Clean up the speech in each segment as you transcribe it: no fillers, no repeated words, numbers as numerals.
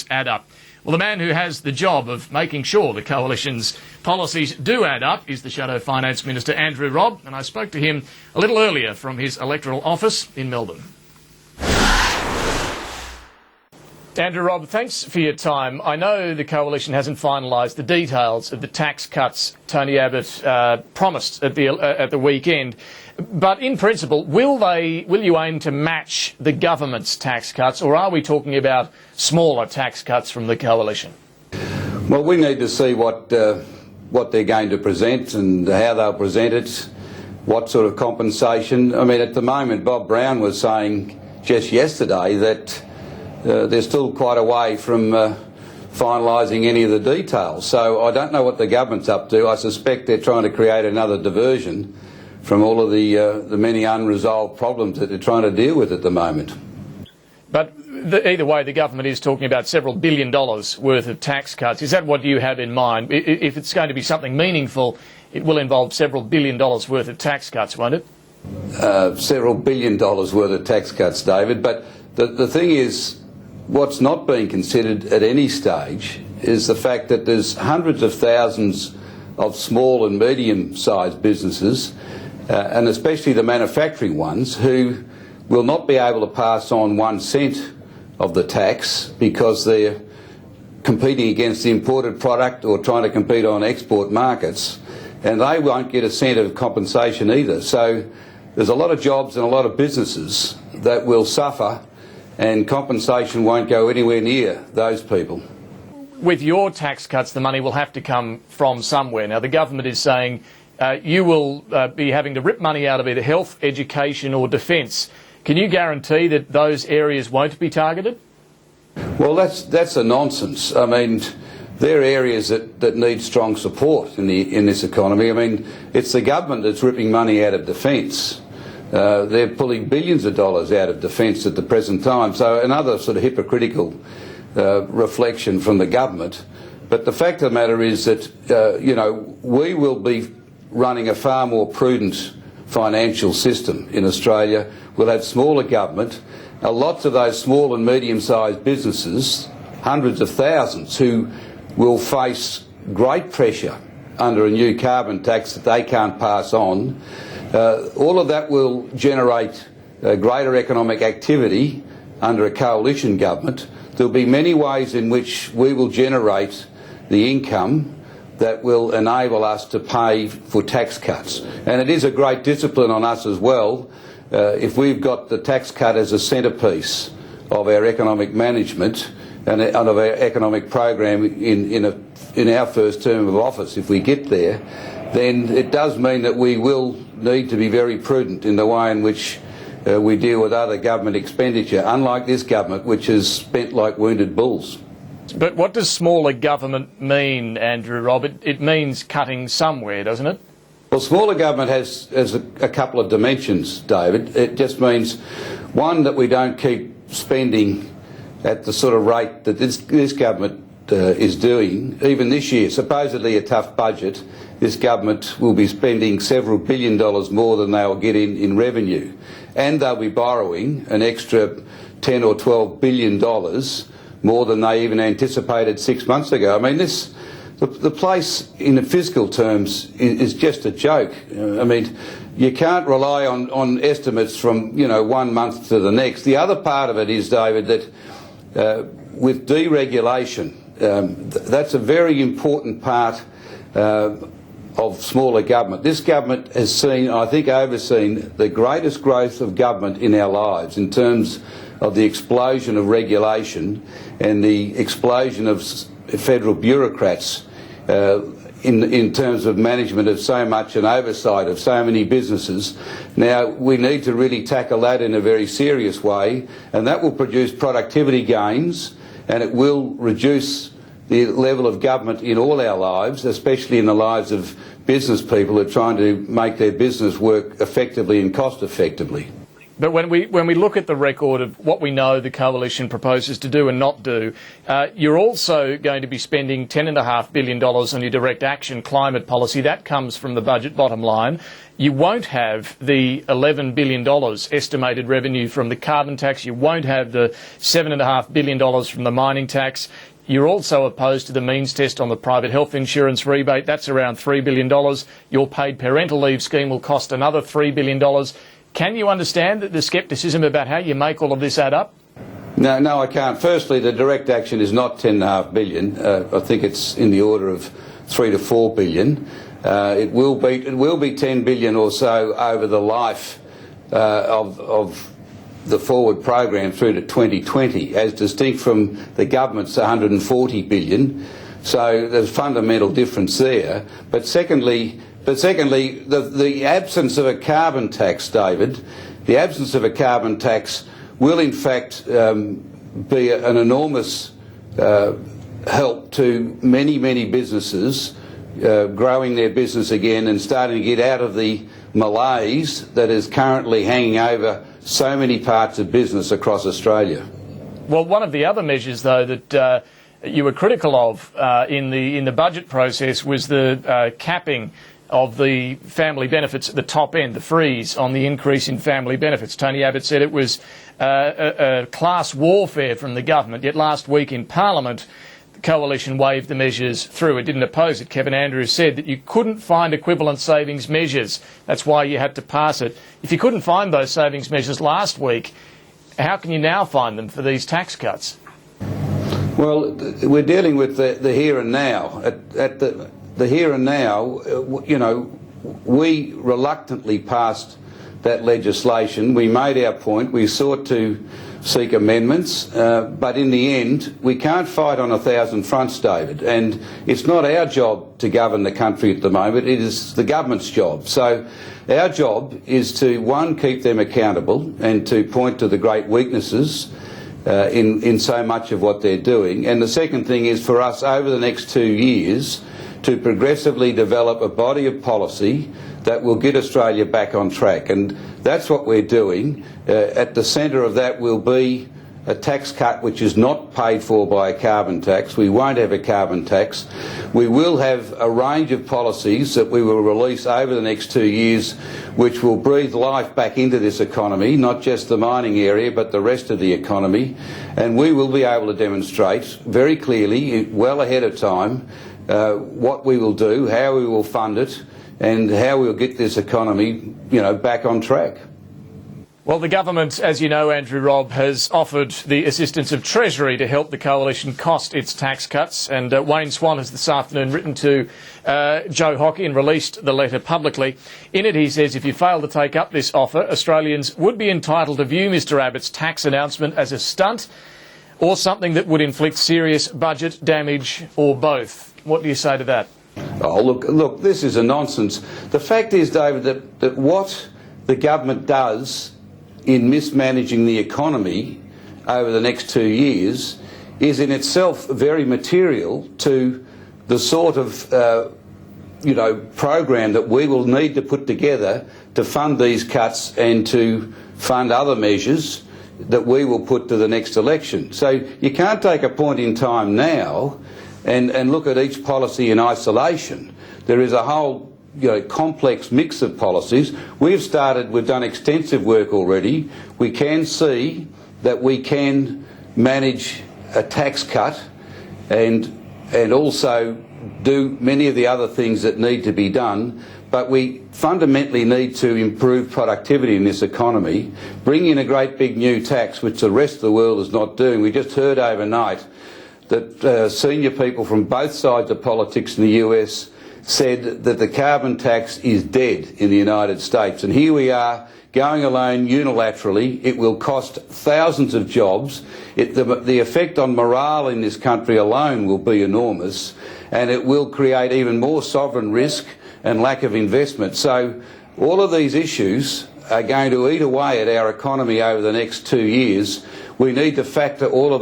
add up? Well, the man who has the job of making sure the Coalition's policies do add up is the Shadow Finance Minister, Andrew Robb, and I spoke to him a little earlier from his electoral office in Melbourne. Andrew Robb, thanks for your time. I know the Coalition hasn't finalised the details of the tax cuts Tony Abbott promised at the weekend, but in principle, will you aim to match the government's tax cuts, or are we talking about smaller tax cuts from the Coalition? Well, we need to see what they're going to present and how they'll present it, what sort of compensation. I mean, at the moment, Bob Brown was saying just yesterday that they're still quite a way from finalising any of the details. So I don't know what the government's up to. I suspect they're trying to create another diversion from all of the many unresolved problems that they're trying to deal with at the moment. But either way, the government is talking about several $1 billion worth of tax cuts. Is that what you have in mind? If it's going to be something meaningful, it will involve several $1 billion worth of tax cuts, won't it? Several $1 billion worth of tax cuts, David. But the thing is, what's not being considered at any stage is the fact that there's hundreds of thousands of small and medium-sized businesses, and especially the manufacturing ones, who will not be able to pass on 1 cent of the tax because they're competing against the imported product or trying to compete on export markets, and they won't get a cent of compensation either. So there's a lot of jobs and a lot of businesses that will suffer, and compensation won't go anywhere near those people. With your tax cuts, the money will have to come from somewhere. Now, the government is saying you will be having to rip money out of either health, education or defence. Can you guarantee that those areas won't be targeted? Well, that's a nonsense. I mean, they're areas that need strong support in this economy. I mean, it's the government that's ripping money out of defence. They're pulling billions of dollars out of defence at the present time. So another sort of hypocritical reflection from the government. But the fact of the matter is that, we will be running a far more prudent financial system in Australia. We'll have smaller government. Lots of those small and medium-sized businesses, hundreds of thousands, who will face great pressure under a new carbon tax that they can't pass on. All of that will generate greater economic activity under a coalition government. There'll be many ways in which we will generate the income that will enable us to pay for tax cuts. And it is a great discipline on us as well. If we've got the tax cut as a centrepiece of our economic management and of our economic program in our first term of office, if we get there, then it does mean that we will need to be very prudent in the way in which we deal with other government expenditure, unlike this government, which is spent like wounded bulls. But what does smaller government mean, Andrew Robb? It means cutting somewhere, doesn't it? Well, smaller government has a couple of dimensions, David. It just means, one, that we don't keep spending at the sort of rate that this government is doing. Even this year, supposedly a tough budget, this government will be spending several $1 billion more than they'll get in revenue. And they'll be borrowing an extra $10 or $12 billion more than they even anticipated 6 months ago. I mean, the place in fiscal terms is just a joke. I mean, you can't rely on estimates from 1 month to the next. The other part of it is, David, that with deregulation, that's a very important part of smaller government. This government has seen, I think, overseen the greatest growth of government in our lives in terms of the explosion of regulation and the explosion of federal bureaucrats in terms of management of so much and oversight of so many businesses. Now, we need to really tackle that in a very serious way, and that will produce productivity gains, and it will reduce the level of government in all our lives, especially in the lives of business people who are trying to make their business work effectively and cost effectively. But when we look at the record of what we know the coalition proposes to do and not do, you're also going to be spending $10.5 billion on your direct action climate policy. That comes from the budget bottom line. You won't have the $11 billion estimated revenue from the carbon tax. You won't have the $7.5 billion from the mining tax. You're also opposed to the means test on the private health insurance rebate. That's around $3 billion. Your paid parental leave scheme will cost another $3 billion. Can you understand the scepticism about how you make all of this add up? No, I can't. Firstly, the direct action is not $10.5 billion. I think it's in the order of $3 to $4 billion. It will be $10 billion or so over the life of the forward program through to 2020, as distinct from the government's $140 billion. So there's a fundamental difference there. But secondly, the absence of a carbon tax, David, the absence of a carbon tax will in fact be an enormous help to many businesses growing their business again and starting to get out of the malaise that is currently hanging over so many parts of business across Australia. Well, one of the other measures, though, that you were critical of in the budget process was the capping of the family benefits at the top end, the freeze on the increase in family benefits. Tony Abbott said it was a class warfare from the government, yet last week in Parliament the Coalition waved the measures through. It didn't oppose it. Kevin Andrews said that you couldn't find equivalent savings measures. That's why you had to pass it. If you couldn't find those savings measures last week, how can you now find them for these tax cuts? Well, we're dealing with the here and now. At the here and now, you know, we reluctantly passed that legislation. We made our point. We sought to seek amendments, but in the end, we can't fight on 1,000 fronts, David. And it's not our job to govern the country at the moment. It is the government's job. So our job is to, one, keep them accountable and to point to the great weaknesses in so much of what they're doing. And the second thing is for us over the next 2 years to progressively develop a body of policy that will get Australia back on track. And that's what we're doing. At the centre of that will be a tax cut which is not paid for by a carbon tax. We won't have a carbon tax. We will have a range of policies that we will release over the next 2 years which will breathe life back into this economy, not just the mining area but the rest of the economy. And we will be able to demonstrate very clearly, well ahead of time, what we will do, how we will fund it and how we will get this economy, you know, back on track. Well, the government, as you know, Andrew Robb, has offered the assistance of Treasury to help the coalition cost its tax cuts. And Wayne Swan has this afternoon written to Joe Hockey and released the letter publicly. In it, he says if you fail to take up this offer, Australians would be entitled to view Mr Abbott's tax announcement as a stunt or something that would inflict serious budget damage or both. What do you say to that? Oh, look, this is a nonsense. The fact is, David, that what the government does in mismanaging the economy over the next 2 years is in itself very material to the sort of program that we will need to put together to fund these cuts and to fund other measures that we will put to the next election. So you can't take a point in time now and look at each policy in isolation. There is a whole complex mix of policies. We've done extensive work already. We can see that we can manage a tax cut and also do many of the other things that need to be done, but we fundamentally need to improve productivity in this economy, bring in a great big new tax which the rest of the world is not doing. We just heard overnight that senior people from both sides of politics in the US said that the carbon tax is dead in the United States. And here we are going alone unilaterally. It will cost thousands of jobs. The effect on morale in this country alone will be enormous, and it will create even more sovereign risk and lack of investment. So all of these issues are going to eat away at our economy over the next 2 years. We need to factor all of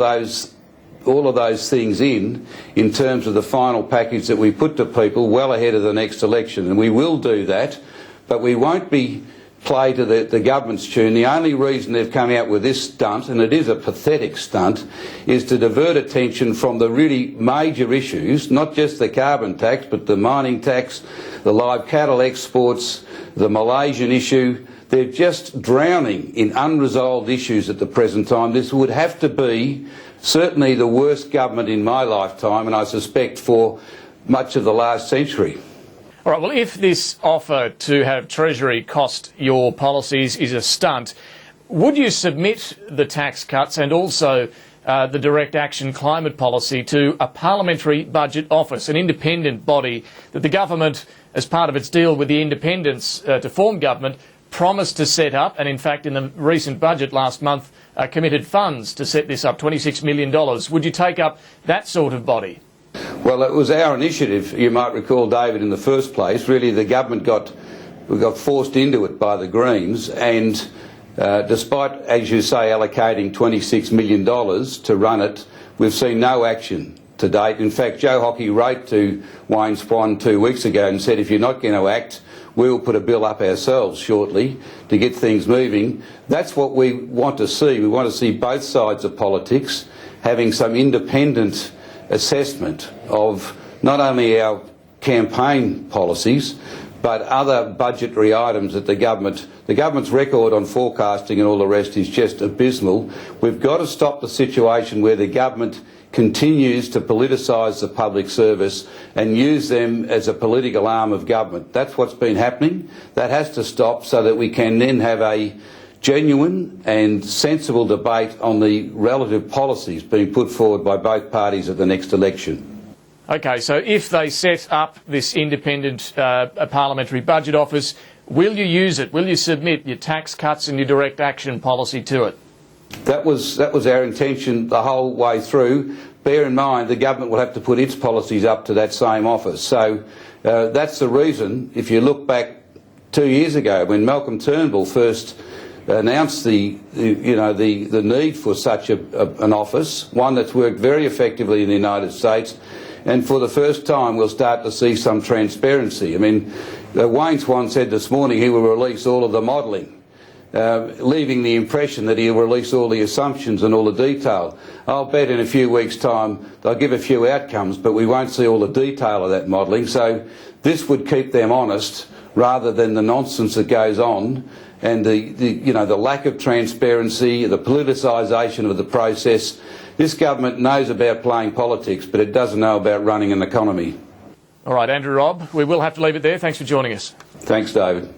those things in terms of the final package that we put to people well ahead of the next election. And we will do that, but we won't be play to the government's tune. The only reason they've come out with this stunt, and it is a pathetic stunt, is to divert attention from the really major issues, not just the carbon tax, but the mining tax, the live cattle exports, the Malaysian issue. They're just drowning in unresolved issues at the present time. This would have to be certainly the worst government in my lifetime, and I suspect for much of the last century. All right, well, if this offer to have Treasury cost your policies is a stunt, would you submit the tax cuts and also the direct action climate policy to a parliamentary budget office, an independent body that the government, as part of its deal with the independents to form government, promised to set up, and in fact in the recent budget last month committed funds to set this up, $26 million. Would you take up that sort of body? Well, it was our initiative, you might recall, David, in the first place. Really, the government got forced into it by the Greens, and despite, as you say, allocating $26 million to run it, we've seen no action to date. In fact, Joe Hockey wrote to Wayne Swan 2 weeks ago and said, if you're not going to act, we will put a bill up ourselves shortly to get things moving. That's what we want to see. We want to see both sides of politics having some independent assessment of not only our campaign policies but other budgetary items that the government's record on forecasting and all the rest is just abysmal. We've got to stop the situation where the government continues to politicise the public service and use them as a political arm of government. That's what's been happening. That has to stop so that we can then have a genuine and sensible debate on the relative policies being put forward by both parties at the next election. OK, so if they set up this independent parliamentary budget office, will you use it? Will you submit your tax cuts and your direct action policy to it? That was our intention the whole way through. Bear in mind the government will have to put its policies up to that same office. So that's the reason, if you look back 2 years ago when Malcolm Turnbull first announced the need for such an office, one that's worked very effectively in the United States, and for the first time we'll start to see some transparency. I mean, Wayne Swan said this morning he will release all of the modelling, leaving the impression that he'll release all the assumptions and all the detail. I'll bet in a few weeks' time they'll give a few outcomes, but we won't see all the detail of that modelling. So this would keep them honest rather than the nonsense that goes on and the lack of transparency, the politicisation of the process. This government knows about playing politics, but it doesn't know about running an economy. All right, Andrew Robb, we will have to leave it there. Thanks for joining us. Thanks, David.